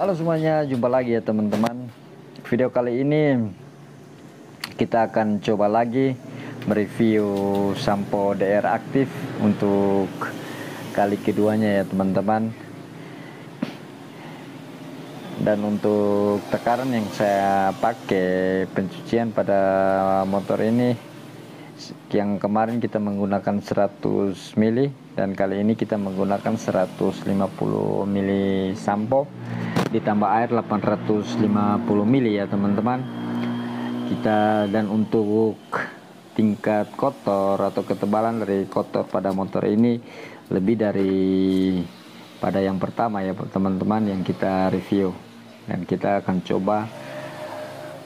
Halo semuanya, jumpa lagi ya teman-teman. Video kali ini kita akan coba lagi mereview sampo DR aktif untuk kali keduanya ya teman-teman. Dan untuk tekaran yang saya pakai pencucian pada motor ini, yang kemarin kita menggunakan 100 mili dan kali ini kita menggunakan 150 mili sampo ditambah air 850 mili ya teman-teman. Dan untuk tingkat kotor atau ketebalan dari kotor pada motor ini lebih dari pada yang pertama ya teman-teman yang kita review, dan kita akan coba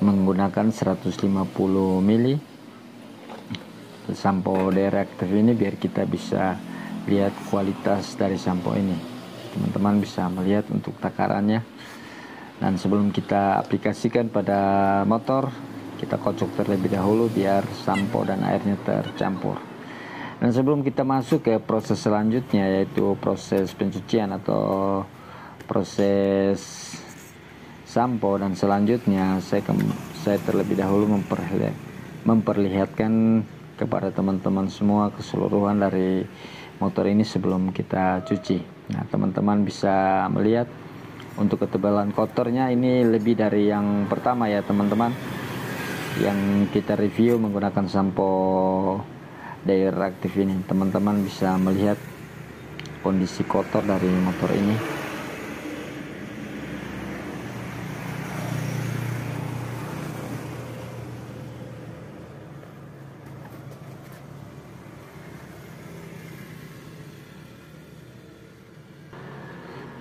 menggunakan 150 mili sampo DR aktif ini biar kita bisa lihat kualitas dari sampo ini. Teman-teman bisa melihat untuk takarannya. Dan sebelum kita aplikasikan pada motor, kita kocok terlebih dahulu biar sampo dan airnya tercampur. Dan sebelum kita masuk ke proses selanjutnya, yaitu proses pencucian atau proses sampo dan selanjutnya, saya terlebih dahulu memperlihatkan kepada teman-teman semua keseluruhan dari motor ini sebelum kita cuci. Nah, teman-teman bisa melihat untuk ketebalan kotornya ini lebih dari yang pertama ya teman-teman, yang kita review menggunakan sampo DR aktif ini. Teman-teman bisa melihat kondisi kotor dari motor ini.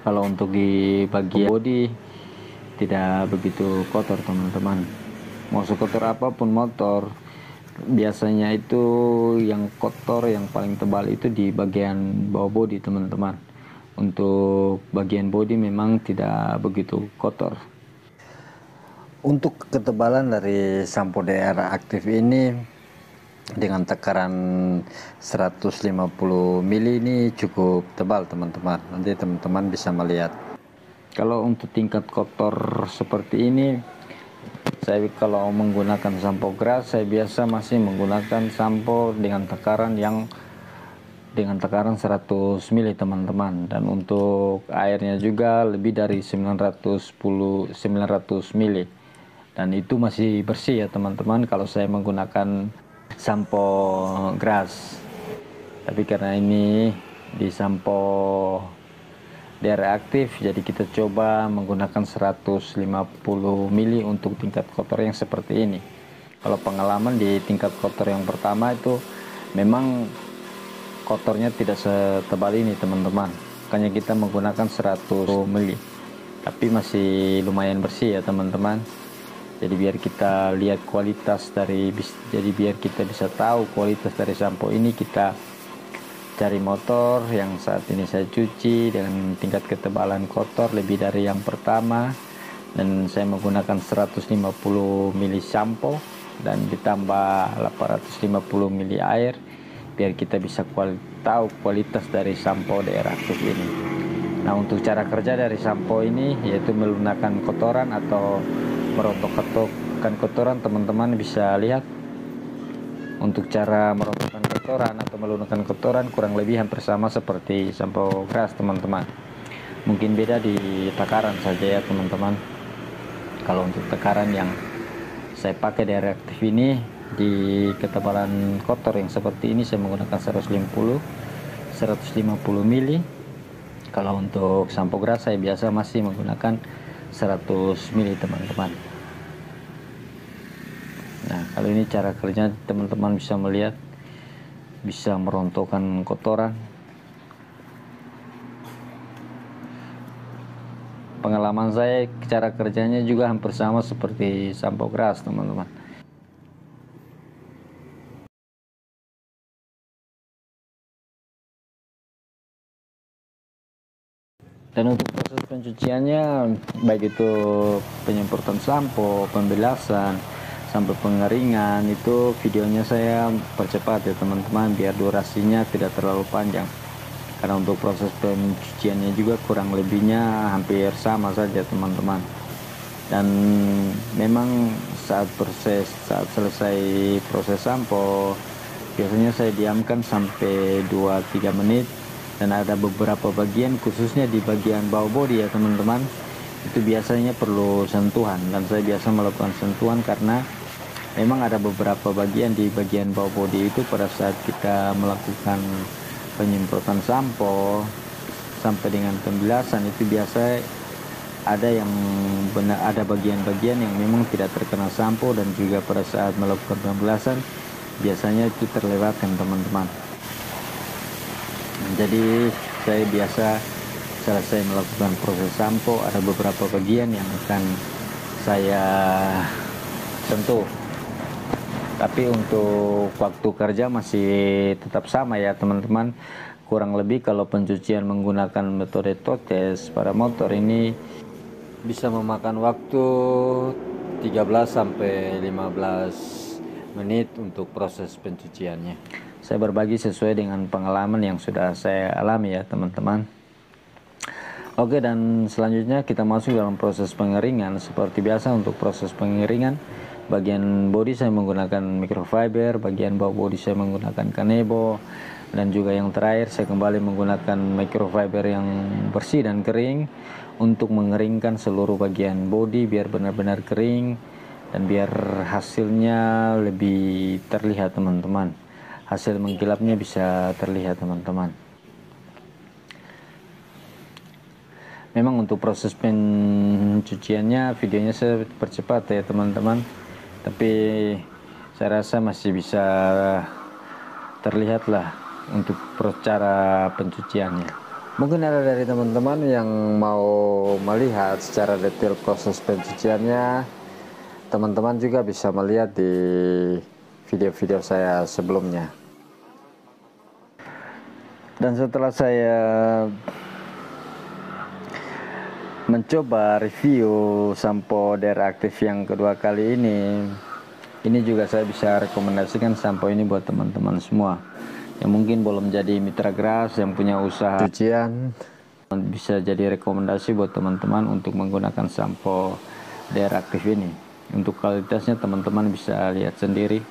Kalau untuk di bagian bodi tidak begitu kotor teman-teman. Mau sekotor apapun motor, biasanya itu yang kotor yang paling tebal itu di bagian bawah bodi teman-teman. Untuk bagian bodi memang tidak begitu kotor. Untuk ketebalan dari sampo DR aktif ini dengan tekaran 150 mili ini cukup tebal teman-teman. Nanti teman-teman bisa melihat. Kalau untuk tingkat kotor seperti ini, saya kalau menggunakan sampo grass, saya biasa masih menggunakan sampo dengan takaran 100 mili teman-teman. Dan untuk airnya juga lebih dari 900 mili. Dan itu masih bersih ya teman-teman kalau saya menggunakan sampo grass. Tapi karena ini di sampo DR aktif, jadi kita coba menggunakan 150 mili untuk tingkat kotor yang seperti ini. Kalau pengalaman di tingkat kotor yang pertama itu memang kotornya tidak setebal ini teman-teman, makanya kita menggunakan 100 mili, tapi masih lumayan bersih ya teman-teman. Jadi biar kita lihat biar kita bisa tahu kualitas dari sampo ini, kita cari motor yang saat ini saya cuci dengan tingkat ketebalan kotor lebih dari yang pertama, dan saya menggunakan 150 mili sampo dan ditambah 850 mili air biar kita bisa tahu kualitas dari sampo DR aktif ini. Nah, untuk cara kerja dari sampo ini yaitu melunakkan kotoran atau merontok-rontokan kotoran. Teman-teman bisa lihat untuk cara merontokkan kotoran atau melunakkan kotoran kurang lebih hampir sama seperti sampo grass teman-teman. Mungkin beda di takaran saja ya teman-teman. Kalau untuk takaran yang saya pakai dari aktif ini, di ketebalan kotor yang seperti ini saya menggunakan 150 mili. Kalau untuk sampo grass saya biasa masih menggunakan 100 mili teman-teman. Nah, kalau ini cara kerja, teman-teman bisa melihat, bisa merontokkan kotoran. Pengalaman saya cara kerjanya juga hampir sama seperti sampo grass teman-teman. Dan untuk proses pencuciannya, baik itu penyemprotan sampo, pembilasan, sampai pengeringan, itu videonya saya percepat ya teman-teman biar durasinya tidak terlalu panjang. karena untuk proses pencuciannya juga kurang lebihnya hampir sama saja teman-teman. Dan memang saat selesai proses sampo, biasanya saya diamkan sampai 2-3 menit. Dan ada beberapa bagian, khususnya di bagian bawah bodi ya teman-teman, itu biasanya perlu sentuhan, dan saya biasa melakukan sentuhan karena memang ada beberapa bagian di bagian bawah bodi itu pada saat kita melakukan penyemprotan sampo sampai dengan pembilasan itu biasa ada bagian-bagian yang memang tidak terkena sampo, dan juga pada saat melakukan pembilasan biasanya itu terlewatkan teman-teman. Jadi saya biasa selesai melakukan proses sampo, ada beberapa bagian yang akan saya sentuh. Tapi untuk waktu kerja masih tetap sama ya teman-teman. Kurang lebih kalau pencucian menggunakan metode totes pada motor ini bisa memakan waktu 13-15 menit untuk proses pencuciannya. Saya berbagi sesuai dengan pengalaman yang sudah saya alami ya teman-teman. Oke, dan selanjutnya kita masuk dalam proses pengeringan. Seperti biasa untuk proses pengeringan, bagian bodi saya menggunakan microfiber, bagian bawah bodi saya menggunakan kanebo, dan juga yang terakhir saya kembali menggunakan microfiber yang bersih dan kering untuk mengeringkan seluruh bagian bodi biar benar-benar kering dan biar hasilnya lebih terlihat teman-teman. Hasil mengkilapnya bisa terlihat teman-teman. Memang untuk proses pencuciannya videonya saya percepat ya teman-teman, tapi saya rasa masih bisa terlihat lah untuk cara pencuciannya. Mungkin ada dari teman-teman yang mau melihat secara detail proses pencuciannya, teman-teman juga bisa melihat di video-video saya sebelumnya. Dan setelah saya mencoba review sampo DR Active yang kedua kali ini juga saya bisa rekomendasikan sampo ini buat teman-teman semua yang mungkin belum jadi mitra Grass, yang punya usaha cucian. Bisa jadi rekomendasi buat teman-teman untuk menggunakan sampo DR Active ini. Untuk kualitasnya teman-teman bisa lihat sendiri,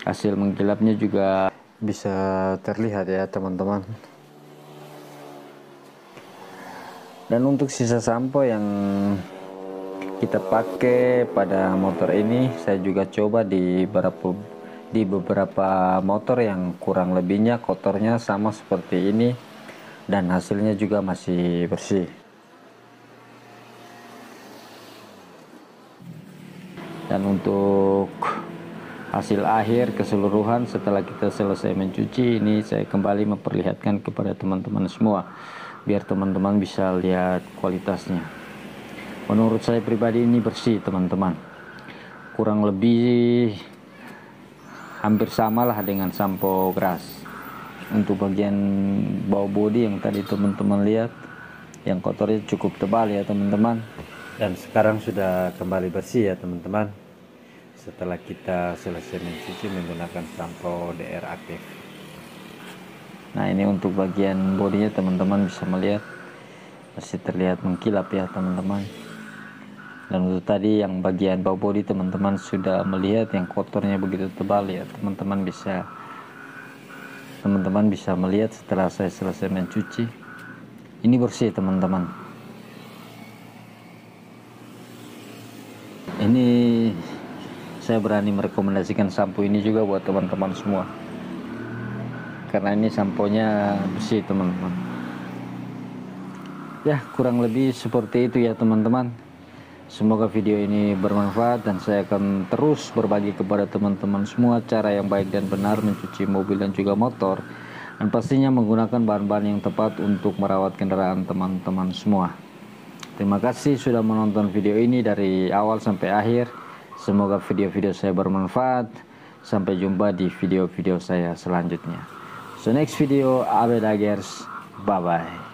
hasil mengkilapnya juga bisa terlihat ya teman-teman. Dan untuk sisa sampo yang kita pakai pada motor ini, saya juga coba di beberapa motor yang kurang lebihnya kotornya sama seperti ini, dan hasilnya juga masih bersih. Dan untuk hasil akhir keseluruhan setelah kita selesai mencuci ini, saya kembali memperlihatkan kepada teman-teman semua biar teman-teman bisa lihat kualitasnya. Menurut saya pribadi ini bersih teman-teman, kurang lebih hampir samalah dengan sampo Grass. Untuk bagian bawah bodi yang tadi teman-teman lihat, yang kotornya cukup tebal ya teman-teman, dan sekarang sudah kembali bersih ya teman-teman setelah kita selesai mencuci menggunakan sampo DR Active. Nah, ini untuk bagian bodinya teman-teman bisa melihat masih terlihat mengkilap ya teman-teman. Dan untuk tadi yang bagian bawah bodi teman-teman sudah melihat yang kotornya begitu tebal ya teman-teman bisa melihat setelah saya selesai mencuci. Ini bersih teman-teman. Ini saya berani merekomendasikan sampo ini juga buat teman-teman semua, karena ini samponya bersih teman-teman. Ya, kurang lebih seperti itu ya teman-teman. Semoga video ini bermanfaat, dan saya akan terus berbagi kepada teman-teman semua cara yang baik dan benar mencuci mobil dan juga motor, dan pastinya menggunakan bahan-bahan yang tepat untuk merawat kendaraan teman-teman semua. Terima kasih sudah menonton video ini dari awal sampai akhir. Semoga video-video saya bermanfaat. Sampai jumpa di video-video saya selanjutnya. So next video, Abed Agers, bye bye.